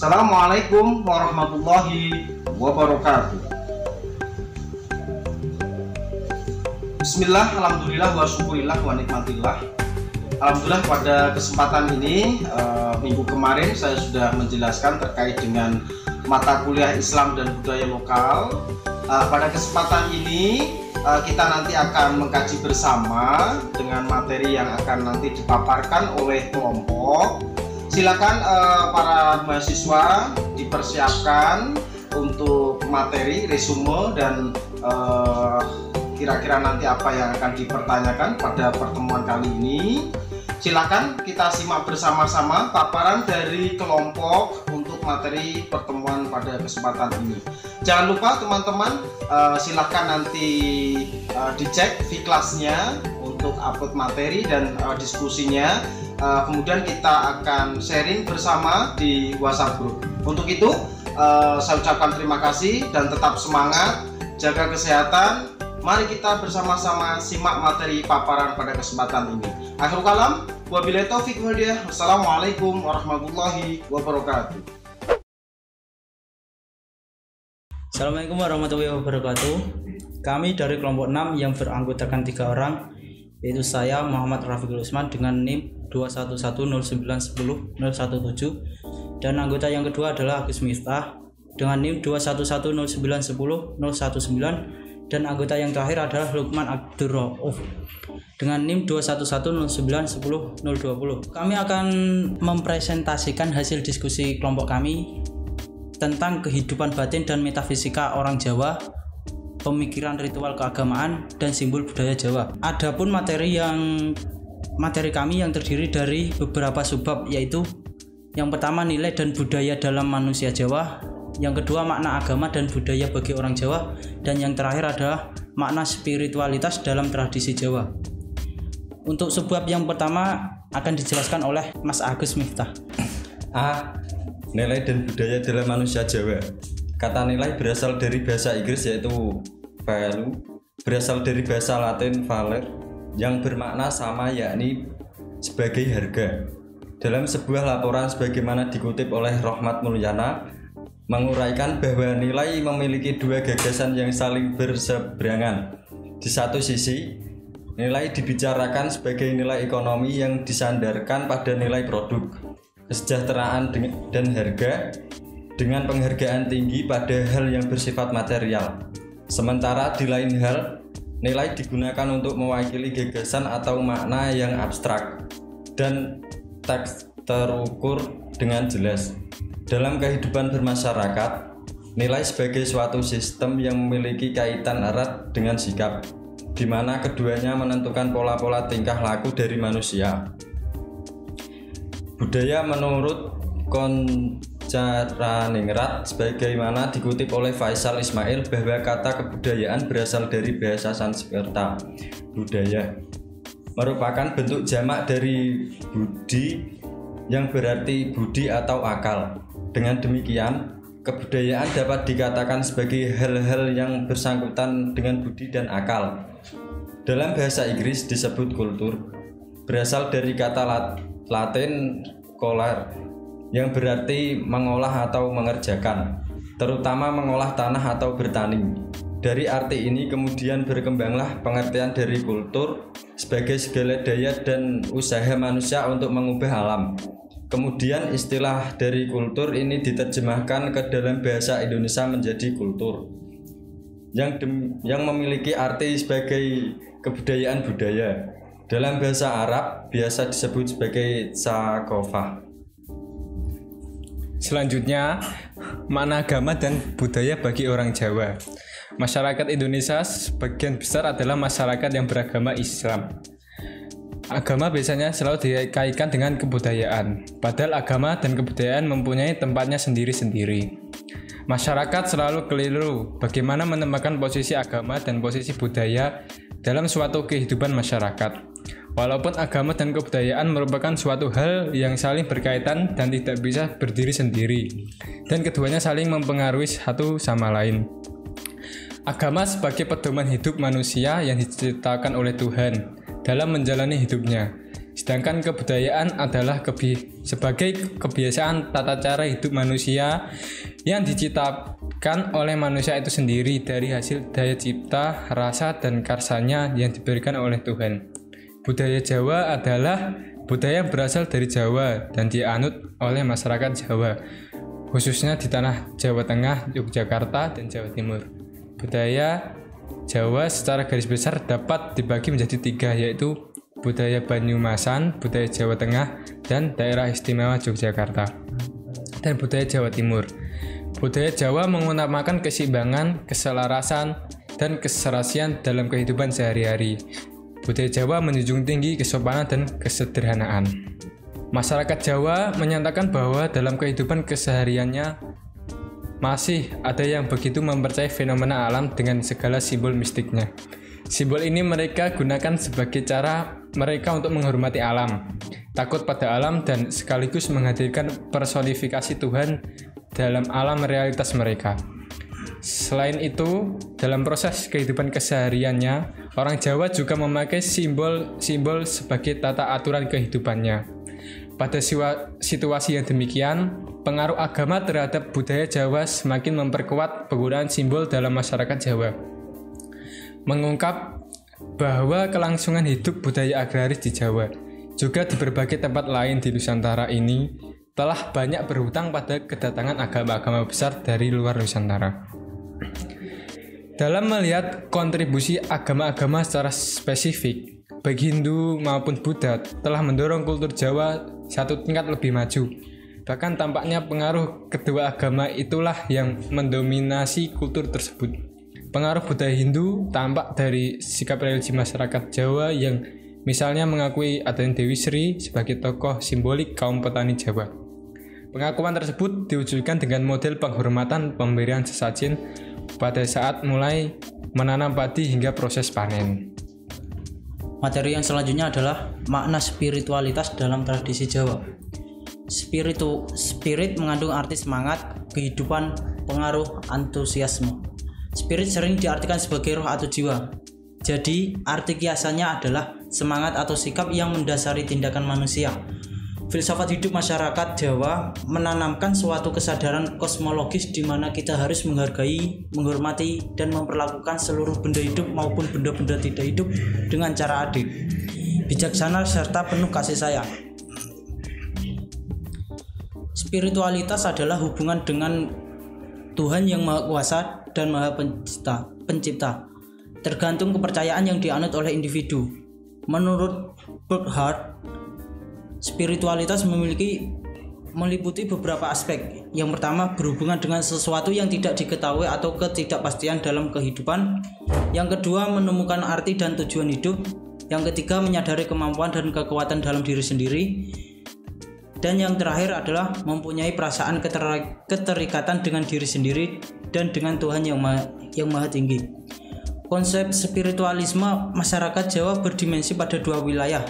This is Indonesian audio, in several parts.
Assalamualaikum warahmatullahi wabarakatuh. Bismillah, alhamdulillah, wa syukurillah, wa nikmatillah. Alhamdulillah, pada kesempatan ini minggu kemarin saya sudah menjelaskan terkait dengan mata kuliah Islam dan budaya lokal. Pada kesempatan ini kita nanti akan mengkaji bersama dengan materi yang akan nanti dipaparkan oleh kelompok. Silakan para mahasiswa dipersiapkan untuk materi, resume, dan kira-kira nanti apa yang akan dipertanyakan pada pertemuan kali ini. Silakan kita simak bersama-sama paparan dari kelompok untuk materi pertemuan pada kesempatan ini. Jangan lupa teman-teman, silakan nanti dicek V-Class-nya untuk upload materi dan diskusinya. Kemudian kita akan sharing bersama di WhatsApp group. Untuk itu saya ucapkan terima kasih dan tetap semangat, jaga kesehatan. Mari kita bersama-sama simak materi paparan pada kesempatan ini. Akhirul kalam, wabillahi taufiq wal hidayah. Wassalamualaikum warahmatullahi wabarakatuh. Assalamualaikum warahmatullahi wabarakatuh. Kami dari kelompok 6 yang beranggotakan 3 orang, yaitu saya Muhammad Rafiqul Usman dengan NIM 21109101017, dan anggota yang kedua adalah Agus Miftah dengan NIM 21109101019, dan anggota yang terakhir adalah Lukman Abdur Rauf dengan NIM 21109101020. Kami akan mempresentasikan hasil diskusi kelompok kami tentang kehidupan batin dan metafisika orang Jawa, pemikiran ritual keagamaan, dan simbol budaya Jawa. Adapun materi kami yang terdiri dari beberapa subbab, yaitu yang pertama nilai dan budaya dalam manusia Jawa, yang kedua makna agama dan budaya bagi orang Jawa, dan yang terakhir adalah makna spiritualitas dalam tradisi Jawa. Untuk subbab yang pertama akan dijelaskan oleh Mas Agus Miftah. A. Nilai dan budaya dalam manusia Jawa. Kata nilai berasal dari bahasa Inggris yaitu value, berasal dari bahasa Latin valer, yang bermakna sama, yakni sebagai harga. Dalam sebuah laporan sebagaimana dikutip oleh Rohmat Mulyana, menguraikan bahwa nilai memiliki dua gagasan yang saling berseberangan. Di satu sisi, nilai dibicarakan sebagai nilai ekonomi yang disandarkan pada nilai produk, kesejahteraan dan harga, dengan penghargaan tinggi pada hal yang bersifat material. Sementara di lain hal, nilai digunakan untuk mewakili gagasan atau makna yang abstrak dan teks terukur dengan jelas. Dalam kehidupan bermasyarakat, nilai sebagai suatu sistem yang memiliki kaitan erat dengan sikap, di mana keduanya menentukan pola-pola tingkah laku dari manusia. Budaya menurut Koncaraningrat, sebagaimana dikutip oleh Faisal Ismail, bahwa kata kebudayaan berasal dari bahasa Sanskerta. Budaya merupakan bentuk jamak dari budi yang berarti budi atau akal. Dengan demikian, kebudayaan dapat dikatakan sebagai hal-hal yang bersangkutan dengan budi dan akal. Dalam bahasa Inggris disebut kultur, berasal dari kata Latin colar, yang berarti mengolah atau mengerjakan, terutama mengolah tanah atau bertani. Dari arti ini kemudian berkembanglah pengertian dari kultur sebagai segala daya dan usaha manusia untuk mengubah alam. Kemudian istilah dari kultur ini diterjemahkan ke dalam bahasa Indonesia menjadi kultur, yang memiliki arti sebagai kebudayaan budaya. Dalam bahasa Arab biasa disebut sebagai tsaqofah. Selanjutnya, makna agama dan budaya bagi orang Jawa. Masyarakat Indonesia sebagian besar adalah masyarakat yang beragama Islam. Agama biasanya selalu dikaitkan dengan kebudayaan, padahal agama dan kebudayaan mempunyai tempatnya sendiri-sendiri. Masyarakat selalu keliru bagaimana menempatkan posisi agama dan posisi budaya dalam suatu kehidupan masyarakat. Walaupun agama dan kebudayaan merupakan suatu hal yang saling berkaitan dan tidak bisa berdiri sendiri, dan keduanya saling mempengaruhi satu sama lain. Agama sebagai pedoman hidup manusia yang diciptakan oleh Tuhan dalam menjalani hidupnya. Sedangkan kebudayaan adalah sebagai kebiasaan tata cara hidup manusia yang diciptakan oleh manusia itu sendiri dari hasil daya cipta, rasa, dan karsanya yang diberikan oleh Tuhan. Budaya Jawa adalah budaya yang berasal dari Jawa dan dianut oleh masyarakat Jawa, khususnya di tanah Jawa Tengah, Yogyakarta, dan Jawa Timur. Budaya Jawa secara garis besar dapat dibagi menjadi 3, yaitu budaya Banyumasan, budaya Jawa Tengah, dan daerah istimewa Yogyakarta, dan budaya Jawa Timur. Budaya Jawa mengutamakan keseimbangan, keselarasan, dan keserasian dalam kehidupan sehari-hari. Budaya Jawa menjunjung tinggi kesopanan dan kesederhanaan. Masyarakat Jawa menyatakan bahwa dalam kehidupan kesehariannya masih ada yang begitu mempercayai fenomena alam dengan segala simbol mistiknya. Simbol ini mereka gunakan sebagai cara mereka untuk menghormati alam, takut pada alam, dan sekaligus menghadirkan personifikasi Tuhan dalam alam realitas mereka. Selain itu, dalam proses kehidupan kesehariannya, orang Jawa juga memakai simbol-simbol sebagai tata aturan kehidupannya. Pada situasi yang demikian, pengaruh agama terhadap budaya Jawa semakin memperkuat penggunaan simbol dalam masyarakat Jawa. Mengungkap bahwa kelangsungan hidup budaya agraris di Jawa, juga di berbagai tempat lain di Nusantara ini, telah banyak berhutang pada kedatangan agama-agama besar dari luar Nusantara. Dalam melihat kontribusi agama-agama secara spesifik, baik Hindu maupun Buddha telah mendorong kultur Jawa satu tingkat lebih maju. Bahkan tampaknya pengaruh kedua agama itulah yang mendominasi kultur tersebut. Pengaruh budaya Hindu tampak dari sikap religi masyarakat Jawa yang misalnya mengakui adanya Dewi Sri sebagai tokoh simbolik kaum petani Jawa. Pengakuan tersebut diwujudkan dengan model penghormatan pemberian sesajen pada saat mulai menanam padi hingga proses panen. Materi yang selanjutnya adalah makna spiritualitas dalam tradisi Jawa. Spirit mengandung arti semangat, kehidupan, pengaruh, antusiasme. Spirit sering diartikan sebagai roh atau jiwa. Jadi, arti kiasannya adalah semangat atau sikap yang mendasari tindakan manusia. Filsafat hidup masyarakat Jawa menanamkan suatu kesadaran kosmologis di mana kita harus menghargai, menghormati, dan memperlakukan seluruh benda hidup maupun benda-benda tidak hidup dengan cara adil, bijaksana, serta penuh kasih sayang. Spiritualitas adalah hubungan dengan Tuhan yang Maha Kuasa dan Maha Pencipta, tergantung kepercayaan yang dianut oleh individu. Menurut Burkhardt, spiritualitas meliputi beberapa aspek. Yang pertama, berhubungan dengan sesuatu yang tidak diketahui atau ketidakpastian dalam kehidupan. Yang kedua, menemukan arti dan tujuan hidup. Yang ketiga, menyadari kemampuan dan kekuatan dalam diri sendiri. Dan yang terakhir adalah mempunyai perasaan keterikatan dengan diri sendiri dan dengan Tuhan yang maha tinggi. Konsep spiritualisme masyarakat Jawa berdimensi pada 2 wilayah,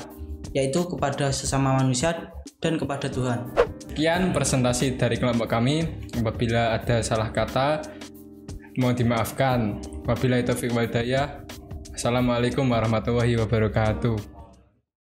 yaitu kepada sesama manusia dan kepada Tuhan. Sekian presentasi dari kelompok kami. Apabila ada salah kata, mohon dimaafkan. Wabillahi taufiq wal hidayah. Assalamualaikum warahmatullahi wabarakatuh.